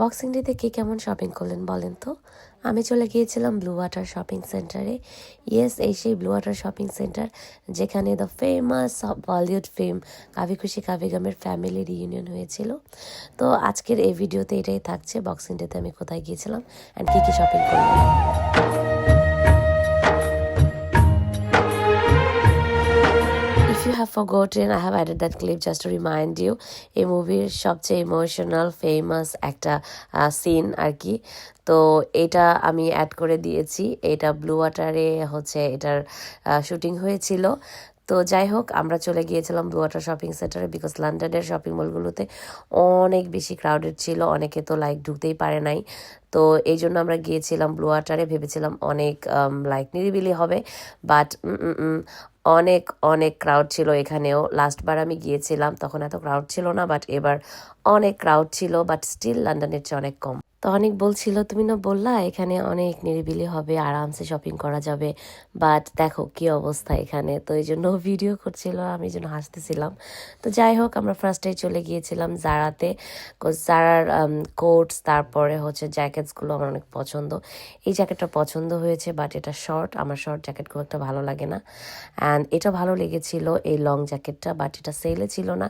Boxing ডেতে কে কেমন shopping করলেন বলেন তো? আমি চলে গিয়েছিলাম ব্লু ওয়াটার শপিং সেন্টারে। ইয়েস, এই সেই ব্লু ওয়াটার শপিং সেন্টার যেখানে দ্য ফেমাস বলিউড ফিল্ম কাভি খুশি কাভি গমের ফ্যামিলি রিইউনিয়ন হয়েছিল। তো আজকের এই ভিডিওতে এটাই থাকছে, বক্সিং ডেতে আমি কোথায় গিয়েছিলাম অ্যান্ড কী কী শপিং করলাম। If you have forgotten, I have added that clip just to remind you. এই মুভির সবচেয়ে ইমোশনাল ফেমাস একটা সিন আর কি। তো এটা আমি অ্যাড করে দিয়েছি। এটা ব্লু ওয়াটারে হচ্ছে এটার শুটিং হয়েছিল। তো যাই হোক, আমরা চলে গিয়েছিলাম ব্লু ওয়াটার শপিং সেন্টারে বিকজ লন্ডনের শপিং মলগুলোতে অনেক বেশি ক্রাউডেড ছিল, অনেকে তো ঢুকতেই পারে নাই। তো এই জন্য আমরা গিয়েছিলাম ব্লু ওয়াটারে, ভেবেছিলাম অনেক নিরিবিলি হবে, বাট অনেক অনেক ক্রাউড ছিল এখানেও। লাস্টবার আমি গিয়েছিলাম তখন এত ক্রাউড ছিল না, বাট এবার অনেক ক্রাউড ছিল, বাট স্টিল লন্ডনের চেয়ে অনেক কম। তো অনেক বলছিল, তুমি না বললা এখানে অনেক নিরিবিলি হবে, আরামসে শপিং করা যাবে, বাট দেখো কি অবস্থা এখানে। তো এই জন্য ভিডিও করছিল, আমি যেন হাসতেছিলাম। তো যাই হোক, আমরা ফার্স্টে চলে গিয়েছিলাম জারাতে। জারার কোটস, তারপরে হচ্ছে জ্যাকেটসগুলো আমার অনেক পছন্দ। এই জ্যাকেটটা পছন্দ হয়েছে, বাট এটা শর্ট, আমার শর্ট জ্যাকেট খুব একটা ভালো লাগে না। অ্যান্ড এটা ভালো লেগেছিল এই লং জ্যাকেটটা, বাট এটা সেলে ছিল না,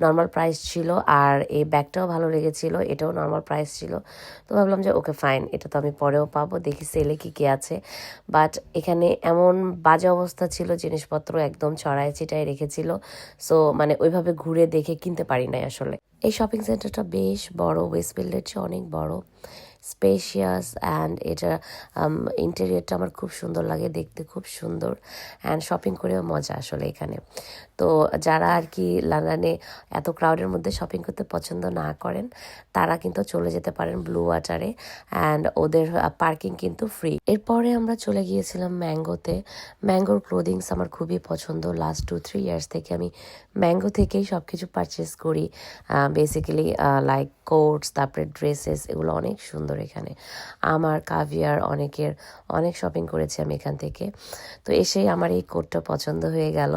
নর্মাল প্রাইস ছিল। আর এই ব্যাগটাও ভালো লেগেছিল, এটাও নর্মাল প্রাইস ছিল। তো ভাবলাম যে ওকে ফাইন, এটা তো আমি পরেও পাবো, দেখি সেলে কী কী আছে। বাট এখানে এমন বাজে অবস্থা ছিল, জিনিসপত্র একদম ছড়ায় ছিটায় রেখেছিল। সো ওইভাবে ঘুরে দেখে কিনতে পারি নাই আসলে। এই শপিং সেন্টারটা বেশ বড়, ওয়েস্টফিল্ডের চেয়ে অনেক বড়, স্পেশিয়াস, অ্যান্ড এটা ইন্টেরিয়রটা আমার খুব সুন্দর লাগে, দেখতে খুব সুন্দর, অ্যান্ড শপিং করেও মজা আসলে এখানে। তো যারা আর কি লন্ডনে এত ক্রাউডের মধ্যে শপিং করতে পছন্দ না করেন, তারা কিন্তু চলে যেতে পারেন ব্লু ওয়াটারে, অ্যান্ড ওদের পার্কিং কিন্তু ফ্রি। এরপরে আমরা চলে গিয়েছিলাম ম্যাঙ্গোতে। ম্যাঙ্গোর ক্লোদিংস আমার খুবই পছন্দ, লাস্ট 2-3 ইয়ার্স থেকে আমি ম্যাঙ্গো থেকেই সব কিছু পারচেস করি। বেসিক্যালি লাইক কোটস, তারপরে ড্রেসেস, এগুলো অনেক সুন্দর এখানে। আমার কাভিয়ার অনেকের অনেক শপিং করেছি আমি এখান থেকে। তো এসেই আমার এই কোটটা পছন্দ হয়ে গেল।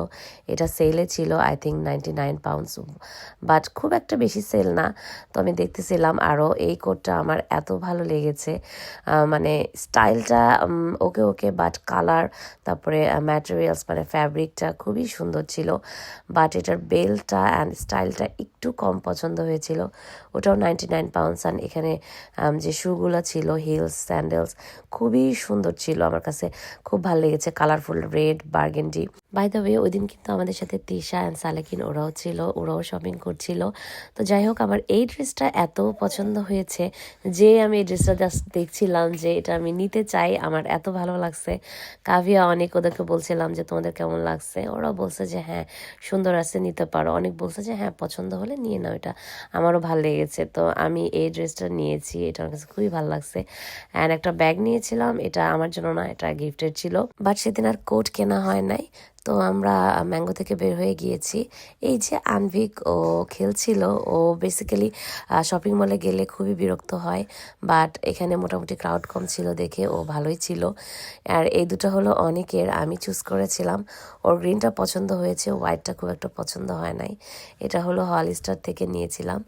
এটা সেলে ছিল আই থিঙ্ক £99, বাট খুব একটা বেশি সেল না। তো আমি দেখতেছিলাম আরও, এই কোটটা আমার এত ভালো লেগেছে। স্টাইলটা ওকে ওকে, বাট কালার, তারপরে ম্যাটেরিয়ালস ফ্যাব্রিকটা খুবই সুন্দর ছিল। বাট এটার বেল্টটা অ্যান্ড স্টাইলটা একটু কম পছন্দ হয়েছিল, ওটাও £99। অ্যান্ড এখানে যে শুগুলো ছিল, হিলস, স্যান্ডেলস, খুবই সুন্দর ছিল, আমার কাছে খুব ভালো লেগেছে, colourful, red, burgundy. By the way, ওই দিন কিন্তু আমাদের সাথে তিশা অ্যান্ড সালেকিন ওরাও ছিল, ওরাও শপিং করছিল। তো যাই হোক, আমার এই ড্রেসটা এত পছন্দ হয়েছে যে আমি এই ড্রেসটা জাস্ট দেখছিলাম যে এটা আমি নিতে চাই, আমার এত ভালো লাগছে। কাভিয়া অনেক ওদেরকে বলছিলাম যে তোমাদের কেমন লাগছে, ওরাও বলছে যে হ্যাঁ সুন্দর আছে, নিতে পারো। অনেক বলছে যে হ্যাঁ পছন্দ হলে নিয়ে নাও, এটা আমারও ভালো লেগেছে। তো আমি এই ড্রেসটা নিয়েছি, এটা আমার কাছে খুবই ভালো লাগছে। অ্যান্ড একটা ব্যাগ নিয়েছিলাম, এটা আমার জন্য না, এটা গিফটের ছিল, বাট সেদিন আর কোট কেনা হয় নাই। তো আমরা ম্যাঙ্গো থেকে বের হয়ে গিয়েছি। এই যে আনভিক, ও খেলছিল, ও বেসিক্যালি শপিং মলে গেলে খুবই বিরক্ত হয়, বাট এখানে মোটামুটি ক্রাউড কম ছিল দেখে ও ভালোই ছিল। আর এই দুটো হলো অনেকের, আমি চুজ করেছিলাম। ওর গ্রিনটা পছন্দ হয়েছে, হোয়াইটটা খুব একটা পছন্দ হয় নাই। এটা হলো হলিস্টার থেকে নিয়েছিলাম,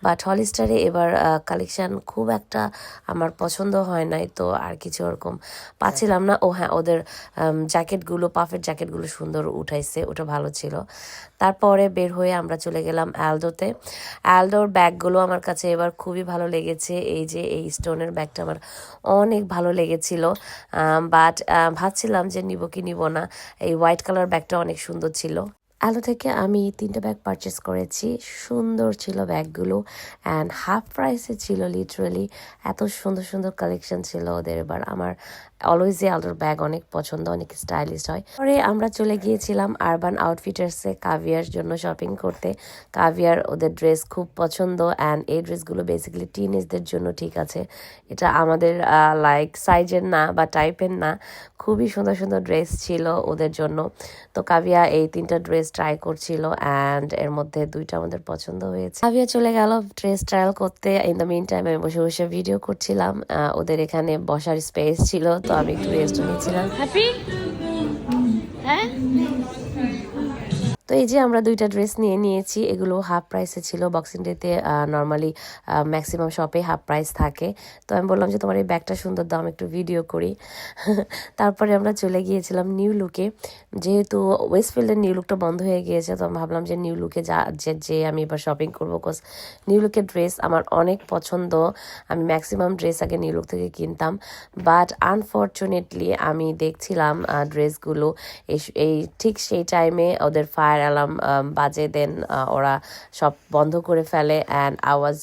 বাট হলিস্টারে এবার কালেকশান খুব একটা আমার পছন্দ হয় নাই, তো আর কিছু ওরকম পাচ্ছিলাম না। ও হ্যাঁ, ওদের জ্যাকেটগুলো, পাফের জ্যাকেটগুলো সুন্দর উঠাইছে, ওটা ভালো ছিল। তারপরে বের হয়ে আমরা চলে গেলাম অ্যালডোতে। অ্যালডোর ব্যাগগুলো আমার কাছে এবার খুবই ভালো লেগেছে। এই যে এই স্টোনের ব্যাগটা আমার অনেক ভালো লেগেছিল, বাট ভাবছিলাম যে নিব কি নিব না। এই হোয়াইট কালার ব্যাগটা অনেক সুন্দর ছিল। অ্যালো থেকে আমি 3টে ব্যাগ পারচেস করেছি, সুন্দর ছিল ব্যাগগুলো, অ্যান্ড হাফ প্রাইসে ছিল লিটারালি। এত সুন্দর সুন্দর কালেকশন ছিল ওদের। এবার আমার অলওয়েজই অ্যালোর ব্যাগ অনেক পছন্দ, অনেক স্টাইলিশ হয়। পরে আমরা চলে গিয়েছিলাম আরবান আউটফিটার্সে কাভিয়ার জন্য শপিং করতে। কাভিয়ার ওদের ড্রেস খুব পছন্দ, অ্যান্ড এই ড্রেসগুলো বেসিক্যালি টিনেজদের জন্য ঠিক আছে, এটা আমাদের লাইক সাইজের না বা টাইপের না। খুবই সুন্দর সুন্দর ড্রেস ছিল ওদের জন্য। তো কাভিয়া এই 3টা ড্রেস ট্রাই করছিল, অ্যান্ড এর মধ্যে 2টা আমাদের পছন্দ হয়েছে। কাভিয়া চলে গেল ড্রেস ট্রায়াল করতে। ইন দ্য মিন টাইম আমি বসে বসে ভিডিও করছিলাম। ওদের এখানে বসার স্পেস ছিল, তো আমি একটু রেস্ট নিয়েছিলাম। হ্যাপি? হ্যাঁ, তো এই যে আমরা 2টা ড্রেস নিয়ে নিয়েছি, এগুলো হাফ প্রাইসে ছিল। বক্সিং ডেতে নর্মালি ম্যাক্সিমাম শপে হাফ প্রাইস থাকে। তো আমি বললাম যে তোমার এই ব্যাগটা সুন্দর, দাও আমি একটু ভিডিও করি। তারপরে আমরা চলে গিয়েছিলাম নিউ লুকে। যেহেতু ওয়েস্টফিল্ডের নিউ লুকটা বন্ধ হয়ে গিয়েছে, তো আমি ভাবলাম যে নিউ লুকে যে আমি এবার শপিং করবো, বিকজ নিউ লুকের ড্রেস আমার অনেক পছন্দ। আমি ম্যাক্সিমাম ড্রেস আগে নিউ লুক থেকে কিনতাম, বাট আনফর্চুনেটলি আমি দেখছিলাম ড্রেসগুলো এই ঠিক সেই টাইমে ওদের ফায়ার অ্যালার্ম বাজে, দেন ওরা সব বন্ধ করে ফেলে। And I was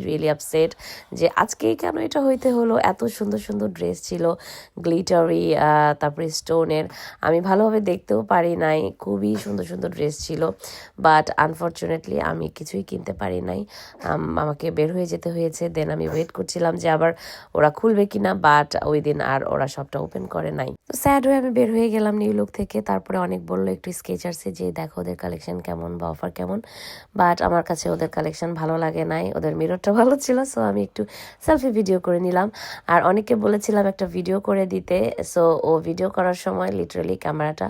really upset যে আজকেই কেন এটা হইতে হলো। এত সুন্দর সুন্দর ড্রেস ছিল, গ্লিটারি, তারপরে স্টোনের, আমি ভালোভাবে দেখতেও পারি নাই। খুবই সুন্দর সুন্দর ড্রেস ছিল, বাট আনফর্চুনেটলি আমি কিছুই কিনতে পারি নাই। আমাকে বের হয়ে যেতে হয়েছে। দেন আমি ওয়েট করছিলাম যে আবার ওরা খুলবে কিনা, বাট ওই দিন আর ওরা সবটা ওপেন করে নাই। তো স্যাড হয়ে আমি বের হয়ে গেলাম নিউ লুক থেকে। তারপরে অনেক বললো একটু স্কেচার্সে যে দেখো ওদের কালেকশন কেমন বা অফার কেমন, বাট আমার কাছে ওদের কালেকশন ভালো লাগে নাই। ওদের মিররটা ভালো ছিল, সো আমি একটু সেলফি ভিডিও করে নিলাম। আর অনেকে বলেছিলাম একটা ভিডিও করে দিতে, সো ও ভিডিও করার সময় লিটারালি ক্যামেরাটা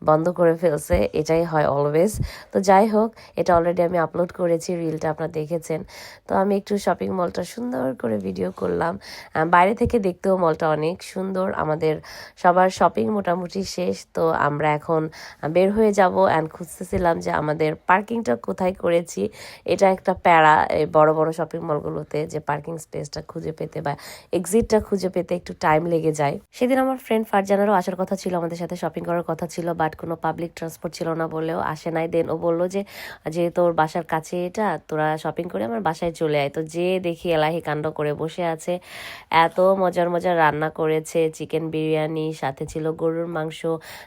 বন্ধ করে ফেলছে। এটাই হয় অলওয়েজ। তো যাই হোক, এটা অলরেডি আমি আপলোড করেছি, রিলটা আপনারা দেখেছেন। তো আমি একটু শপিং মলটা সুন্দর করে ভিডিও করলাম। বাইরে থেকে দেখতেও মলটা অনেক সুন্দর। আমাদের সবার শপিং মোটামুটি শেষ, তো আমরা এখন বের হয়ে যাব। অ্যান্ড খুঁজতেছিলাম যে আমাদের পার্কিংটা কোথায় করেছি। এটা একটা প্যারা এই বড় বড় শপিং মলগুলোতে, যে পার্কিং স্পেসটা খুঁজে পেতে বা এক্সিটটা খুঁজে পেতে একটু টাইম লেগে যায়। সেদিন আমার ফ্রেন্ড ফারজানারও আসার কথা ছিল, আমাদের সাথে শপিং করার কথা ছিল, বাট কোনো পাবলিক ট্রান্সপোর্ট ছিল না বলেও আসে নাই। দেন ও বললো যে তোর বাসার কাছে এটা, তোরা শপিং করে আমার বাসায় চলে আয়। তো যে দেখি এলাহি কাণ্ড করে বসে আছে। এত মজার মজার রান্না করেছে, চিকেন বিরিয়ানি, সাথে ছিল গরুর মাংস,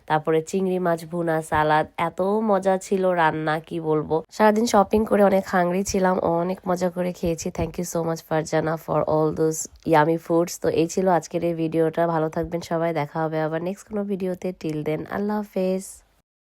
তারপরে চিংড়ি মাছ ভুনা, সালাদ। এত মজা ছিল রান্না, কি বলবো। সারাদিন শপিং করে অনেক হাংরি ছিলাম, অনেক মজা করে খেয়েছি। Thank you so much Farzana for all those yummy foods. তো এই ছিল আজকের এই ভিডিওটা। ভালো থাকবেন সবাই, দেখা হবে আবার নেক্সট কোনো ভিডিওতে। টিল দেন, আল্লাহ হাফেজ।